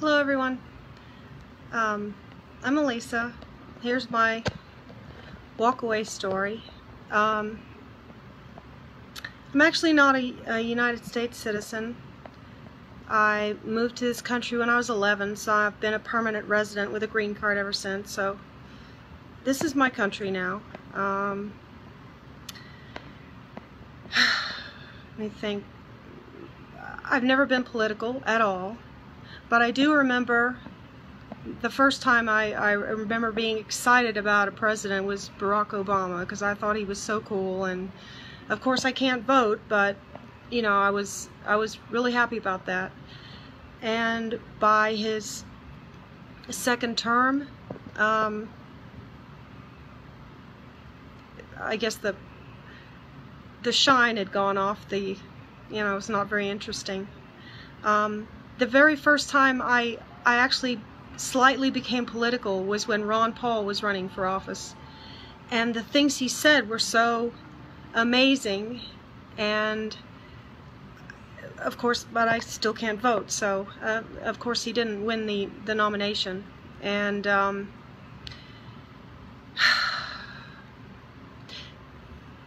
Hello everyone, I'm Melisa. Here's my WalkAway story. I'm actually not a United States citizen. I moved to this country when I was 11, so I've been a permanent resident with a green card ever since. So this is my country now. Let me think. I've never been political at all, but I do remember the first time I remember being excited about a president was Barack Obama, because I thought he was so cool. And of course I can't vote, but you know, I was really happy about that. And by his second term, I guess the shine had gone off. It's not very interesting. The very first time I actually slightly became political was when Ron Paul was running for office, and the things he said were so amazing. And of course, but I still can't vote, so of course he didn't win the nomination. And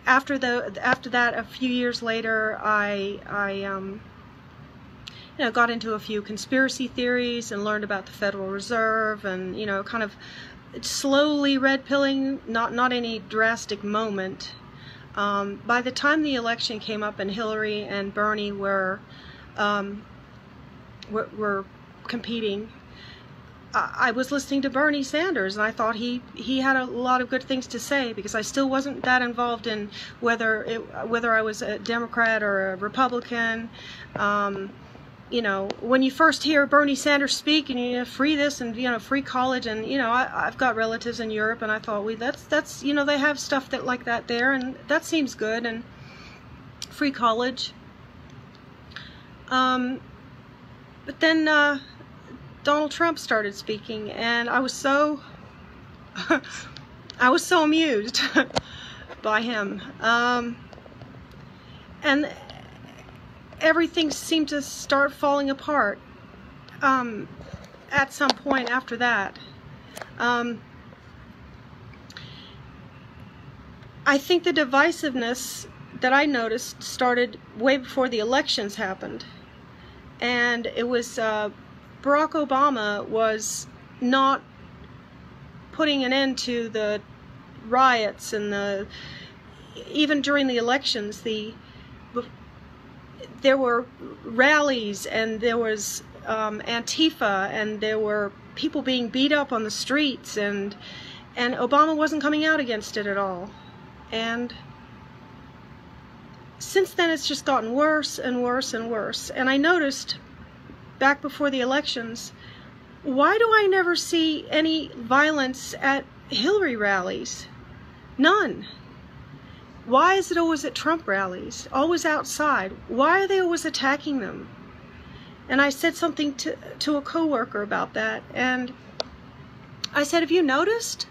after that, a few years later, I got into a few conspiracy theories and learned about the Federal Reserve, and kind of slowly red pilling, not any drastic moment. By the time the election came up and Hillary and Bernie were competing, I was listening to Bernie Sanders, and I thought he had a lot of good things to say, because I still wasn't that involved in whether I was a Democrat or a Republican. When you first hear Bernie Sanders speak, and free this and free college, and I've got relatives in Europe, and I thought, well, that's they have stuff like that there, and that seems good, and free college. But then Donald Trump started speaking, and I was so amused by him, and everything seemed to start falling apart at some point after that. I think the divisiveness that I noticed started way before the elections happened, and it was Barack Obama was not putting an end to the riots, and even during the elections, there were rallies, and there was Antifa, and there were people being beat up on the streets, and Obama wasn't coming out against it at all. And since then it's just gotten worse and worse and worse. And I noticed back before the elections, why do I never see any violence at Hillary rallies? None. Why is it always at Trump rallies? Always outside? Why are they always attacking them? And I said something to a coworker about that, and I said, have you noticed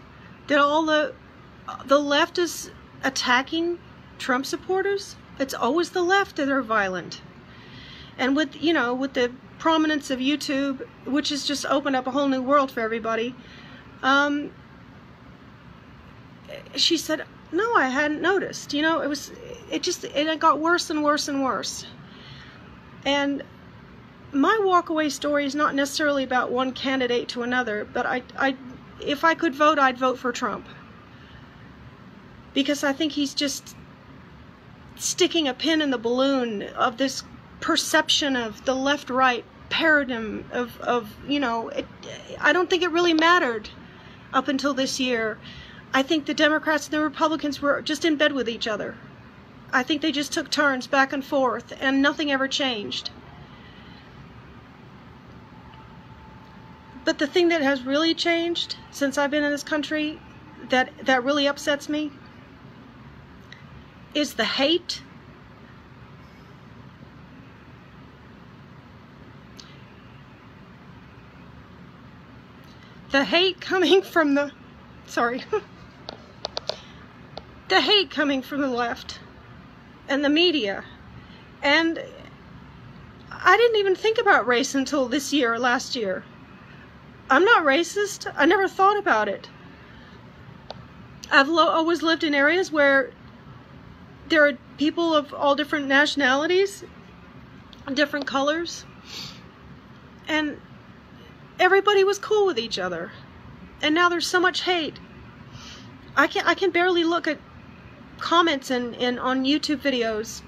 that all the left is attacking Trump supporters? It's always the left that are violent. And with the prominence of YouTube, which has just opened up a whole new world for everybody, she said, no, I hadn't noticed. It got worse and worse and worse. And my walkaway story is not necessarily about one candidate to another, but if I could vote, I'd vote for Trump, because I think he's just sticking a pin in the balloon of this perception of the left-right paradigm I don't think it really mattered up until this year. I think the Democrats and the Republicans were just in bed with each other. I think they just took turns back and forth, and nothing ever changed. But the thing that has really changed since I've been in this country, that really upsets me, is the hate. The hate coming from the hate coming from the left and the media. And I didn't even think about race until this year or last year. I'm not racist. I never thought about it. I've always lived in areas where there are people of all different nationalities, different colors, and everybody was cool with each other. And now there's so much hate. I can barely look at comments on YouTube videos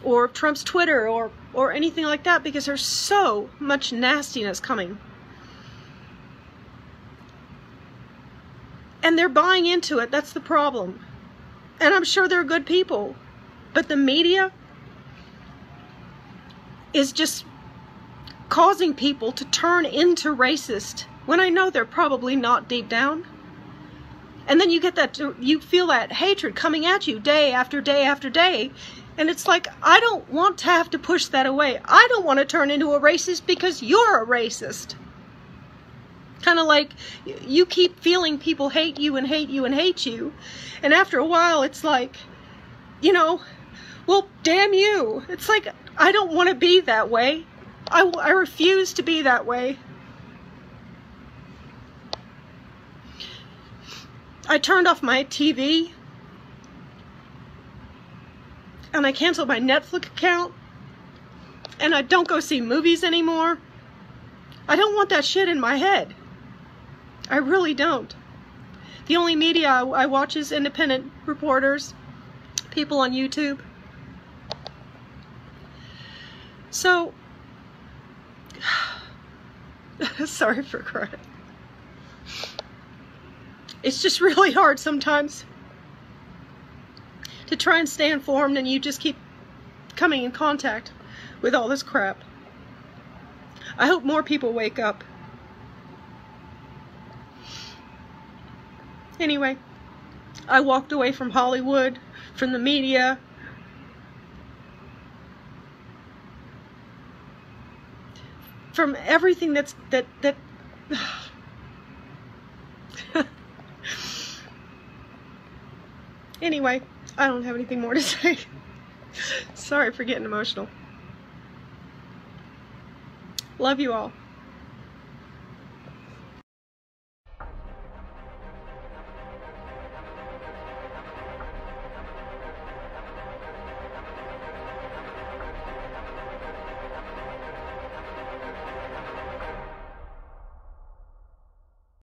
or Trump's Twitter or anything like that because there's so much nastiness coming. And they're buying into it. That's the problem. And I'm sure they're good people. But the media is just causing people to turn into racist when I know they're probably not deep down. And then you get that, you feel that hatred coming at you day after day after day. And it's like, I don't want to have to push that away. I don't want to turn into a racist because you're a racist. Kind of like you keep feeling people hate you and hate you and hate you. And after a while, it's like, you know, well, damn you. It's like, I don't want to be that way. I refuse to be that way. I turned off my TV. And I canceled my Netflix account. And I don't go see movies anymore. I don't want that shit in my head. I really don't. The only media I watch is independent reporters, people on YouTube. So, sorry for crying. It's just really hard sometimes to try and stay informed, and you just keep coming in contact with all this crap. I hope more people wake up. Anyway, I walked away from Hollywood, from the media, from everything that Anyway, I don't have anything more to say. Sorry for getting emotional. Love you all.